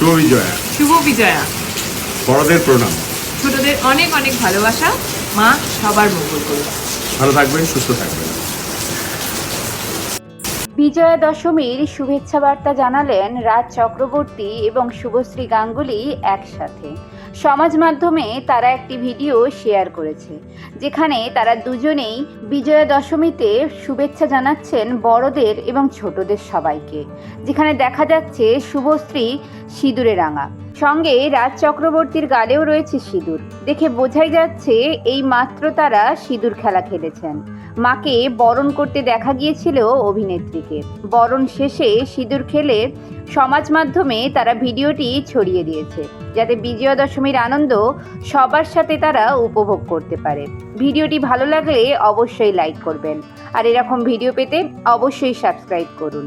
শুভ বিজয়া। শুভ বিজয়া। বড়দের প্রণাম। ছোটদের অনেক অনেক ভালোবাসা। মা সবার মঙ্গল করুন। ভালো থাকবেন, সুস্থ থাকবেন। বিজয়া দশমীর শুভেচ্ছা বার্তা জানালেন রাজ চক্রবর্তী এবং শুভশ্রী গাঙ্গুলি একসাথে। সমাজ মাধ্যমে তারা একটি ভিডিও শেয়ার করেছে, যেখানে তারা দুজনেই বিজয়া দশমীতে শুভেচ্ছা জানাচ্ছেন বড়দের এবং ছোটদের সবাইকে। যেখানে দেখা যাচ্ছে শুভশ্রী সিঁদুরে রাঙা, সঙ্গে রাজ চক্রবর্তীর গালেও রয়েছে সিঁদুর। দেখে বোঝাই যাচ্ছে এই মাত্র তারা সিঁদুর খেলা খেলেছেন। মাকে বরণ করতে দেখা গিয়েছিল অভিনেত্রীকে। বরণ শেষে সিঁদুর খেলে সমাজ মাধ্যমে তারা ভিডিওটি ছড়িয়ে দিয়েছে, যাতে বিজয়া দশমীর আনন্দ সবার সাথে তারা উপভোগ করতে পারে। ভিডিওটি ভালো লাগলে অবশ্যই লাইক করবেন, আর এরকম ভিডিও পেতে অবশ্যই সাবস্ক্রাইব করুন।